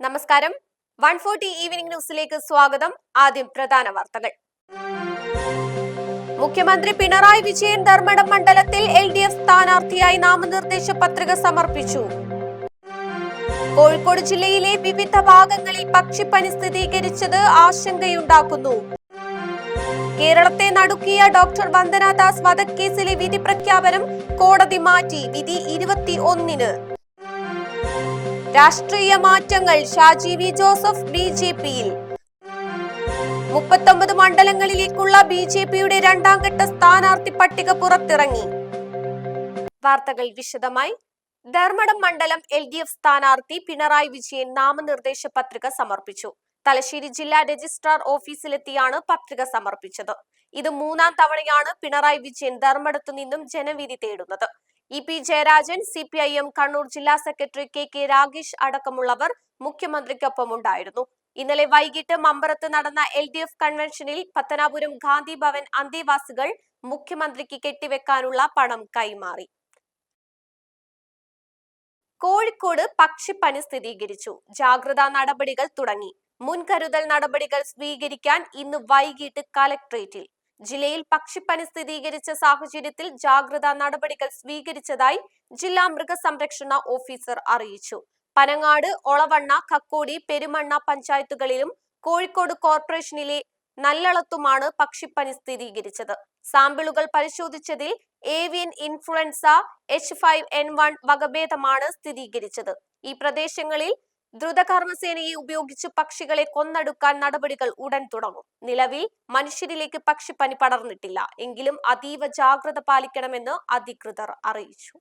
നമസ്കാരം. 140 ഈവനിംഗ് ന്യൂസിലേക്ക് സ്വാഗതം. ആദ്യം പ്രധാന വാർത്തകൾ. മുഖ്യമന്ത്രി പിണറായി വിജയൻ ധർമ്മടം മണ്ഡലത്തിൽ LDF സ്ഥാനാർത്ഥിയായി നാമനിർദ്ദേശ പത്രിക സമർപ്പിച്ചു. കോഴിക്കോട് ജില്ലയിലെ വിവിധ ഭാഗങ്ങളിൽ പക്ഷിപ്പനി സ്ഥിരീകരിച്ചത് ആശങ്കയുണ്ടാക്കുന്നു. കേരളത്തെ നടുക്കിയ ഡോക്ടർ വന്ദനാദാസ് വധക്കേസിലെ വിധി പ്രഖ്യാപനം കോടതി മാറ്റി. വിധി 21-ന്. രാഷ്ട്രീയ മാറ്റങ്ങൾ. ഷാജി വി ജോസഫ് BJP-യിൽ. 39 മണ്ഡലങ്ങളിലേക്കുള്ള BJP-യുടെ രണ്ടാം ഘട്ട സ്ഥാനാർത്ഥി പട്ടിക പുറത്തിറങ്ങി. വാർത്തകൾ വിശദമായി. ധർമ്മടം മണ്ഡലം LDF സ്ഥാനാർത്ഥി പിണറായി വിജയൻ നാമനിർദ്ദേശ പത്രിക സമർപ്പിച്ചു. തലശ്ശേരി ജില്ലാ രജിസ്ട്രാർ ഓഫീസിലെത്തിയാണ് പത്രിക സമർപ്പിച്ചത്. ഇത് 3-ാം തവണയാണ് പിണറായി വിജയൻ ധർമ്മടത്തു നിന്നും ജനവിധി തേടുന്നത്. EP ജയരാജൻ, CPIM കണ്ണൂർ ജില്ലാ സെക്രട്ടറി KK രാഗേഷ് അടക്കമുള്ളവർ മുഖ്യമന്ത്രിക്കൊപ്പം ഉണ്ടായിരുന്നു. ഇന്നലെ വൈകിട്ട് മമ്പറത്ത് നടന്ന LDF കൺവെൻഷനിൽ പത്തനാപുരം ഗാന്ധി ഭവൻ അന്തേവാസികൾ മുഖ്യമന്ത്രിക്ക് കെട്ടിവെക്കാനുള്ള പണം കൈമാറി. കോഴിക്കോട് പക്ഷിപ്പനി സ്ഥിരീകരിച്ചു. ജാഗ്രതാ നടപടികൾ തുടങ്ങി. മുൻകരുതൽ നടപടികൾ സ്വീകരിക്കാൻ ഇന്ന് വൈകിട്ട് കലക്ട്രേറ്റിൽ. ജില്ലയിൽ പക്ഷിപ്പനി സ്ഥിരീകരിച്ച സാഹചര്യത്തിൽ ജാഗ്രതാ നടപടികൾ സ്വീകരിച്ചതായി ജില്ലാ മൃഗസംരക്ഷണ ഓഫീസർ അറിയിച്ചു. പനങ്ങാട്, ഒളവണ്ണ, കക്കോടി, പെരുമണ്ണ പഞ്ചായത്തുകളിലും കോഴിക്കോട് കോർപ്പറേഷനിലെ നല്ലളത്തുമാണ് പക്ഷിപ്പനി സ്ഥിരീകരിച്ചത്. സാമ്പിളുകൾ പരിശോധിച്ചതിൽ ഏവിയൻ ഇൻഫ്ലുവൻസ H5N1 വകഭേദമാണ് സ്ഥിരീകരിച്ചത്. ഈ പ്രദേശങ്ങളിൽ ദ്രുതകർമ്മസേനയെ ഉപയോഗിച്ച് പക്ഷികളെ കൊന്നൊടുക്കാൻ നടപടികൾ ഉടൻ തുടങ്ങും. നിലവിൽ മനുഷ്യരിലേക്ക് പക്ഷിപ്പനി പടർന്നിട്ടില്ല. എങ്കിലും അതീവ ജാഗ്രത പാലിക്കണമെന്ന് അധികൃതർ അറിയിച്ചു.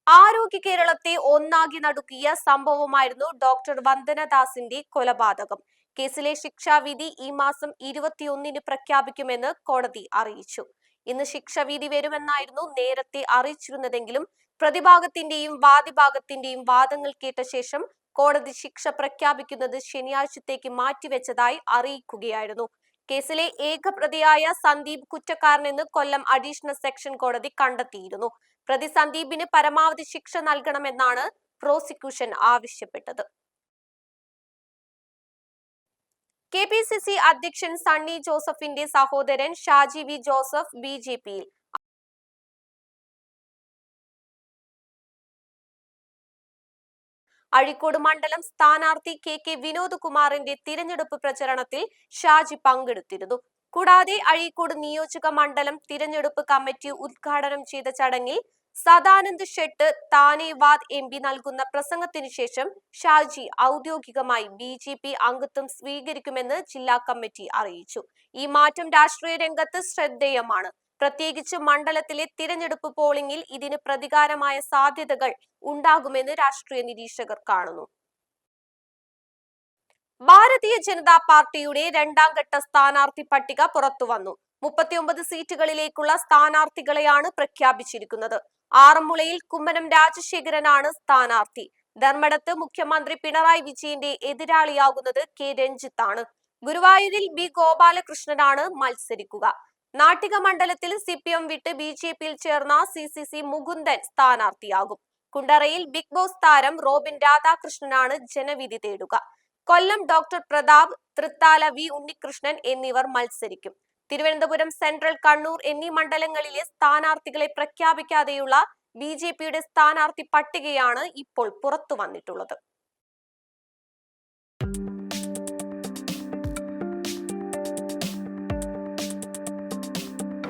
ആരോഗ്യ കേരളത്തെ ഒന്നാകെ നടുക്കിയ സംഭവമായിരുന്നു ഡോക്ടർ വന്ദനദാസിന്റെ കൊലപാതകം. കേസിലെ ശിക്ഷാവിധി ഈ മാസം 21-ന് പ്രഖ്യാപിക്കുമെന്ന് കോടതി അറിയിച്ചു. ഇന്ന് ശിക്ഷാവിധി വരുമെന്നായിരുന്നു നേരത്തെ അറിയിച്ചിരുന്നതെങ്കിലും പ്രതിഭാഗത്തിന്റെയും വാദിഭാഗത്തിന്റെയും വാദങ്ങൾ കേട്ട ശേഷം കോടതി ശിക്ഷ പ്രഖ്യാപിക്കുന്നത് ശനിയാഴ്ചത്തേക്ക് മാറ്റിവെച്ചതായി അറിയിക്കുകയായിരുന്നു. കേസിലെ ഏക പ്രതിയായ സന്ദീപ് കുറ്റക്കാരനെന്ന് കൊല്ലം അഡീഷണൽ സെഷൻ കോടതി കണ്ടെത്തിയിരുന്നു. പ്രതി സന്ദീപിന് പരമാവധി ശിക്ഷ നൽകണമെന്നാണ് പ്രോസിക്യൂഷൻ ആവശ്യപ്പെട്ടത്. KPCC അധ്യക്ഷൻ സണ്ണി ജോസഫിന്റെ സഹോദരൻ ഷാജി വി ജോസഫ് BJP-യിൽ. അഴീക്കോട് മണ്ഡലം സ്ഥാനാർത്ഥി KK വിനോദ് കുമാറിന്റെ തിരഞ്ഞെടുപ്പ് പ്രചരണത്തിൽ ഷാജി പങ്കെടുത്തിരുന്നു. കൂടാതെ അഴീക്കോട് നിയോജക മണ്ഡലം തിരഞ്ഞെടുപ്പ് കമ്മിറ്റി ഉദ്ഘാടനം ചെയ്ത ചടങ്ങിൽ സദാനന്ദ് ഷെട്ട് താനേവാദ് MP നൽകുന്ന പ്രസംഗത്തിനു ശേഷം ഷാജി ഔദ്യോഗികമായി BJP അംഗത്വം സ്വീകരിക്കുമെന്ന് ജില്ലാ കമ്മിറ്റി അറിയിച്ചു. ഈ മാറ്റം രാഷ്ട്രീയ രംഗത്ത് ശ്രദ്ധേയമാണ്. പ്രത്യേകിച്ച് മണ്ഡലത്തിലെ തിരഞ്ഞെടുപ്പ് പോളിംഗിൽ ഇതിന് പ്രതികാരമായ സാധ്യതകൾ ഉണ്ടാകുമെന്ന് രാഷ്ട്രീയ നിരീക്ഷകർ കാണുന്നു. ഭാരതീയ ജനതാ പാർട്ടിയുടെ രണ്ടാം ഘട്ട സ്ഥാനാർത്ഥി പട്ടിക പുറത്തുവന്നു. 39 സീറ്റുകളിലേക്കുള്ള സ്ഥാനാർത്ഥികളെയാണ് പ്രഖ്യാപിച്ചിരിക്കുന്നത്. ആറന്മുളയിൽ കുമ്മനം രാജശേഖരനാണ് സ്ഥാനാർത്ഥി. ധർമ്മടത്ത് മുഖ്യമന്ത്രി പിണറായി വിജയന്റെ എതിരാളിയാകുന്നത് K രഞ്ജിത്താണ്. ഗുരുവായൂരിൽ B ഗോപാലകൃഷ്ണനാണ് മത്സരിക്കുക. നാട്ടിക മണ്ഡലത്തിൽ CPM വിട്ട് BJP-യിൽ ചേർന്ന CCC മുകുന്ദൻ സ്ഥാനാർത്ഥിയാകും. കുണ്ടറയിൽ ബിഗ് ബോസ് താരം റോബിൻ രാധാകൃഷ്ണനാണ് ജനവിധി തേടുക. കൊല്ലം ഡോക്ടർ പ്രതാപ്, തൃത്താല V ഉണ്ണികൃഷ്ണൻ എന്നിവർ മത്സരിക്കും. തിരുവനന്തപുരം, സെൻട്രൽ, കണ്ണൂർ എന്നീ മണ്ഡലങ്ങളിലെ സ്ഥാനാർത്ഥികളെ പ്രഖ്യാപിക്കാതെയുള്ള BJP-യുടെ സ്ഥാനാർത്ഥി പട്ടികയാണ് ഇപ്പോൾ പുറത്തു വന്നിട്ടുള്ളത്.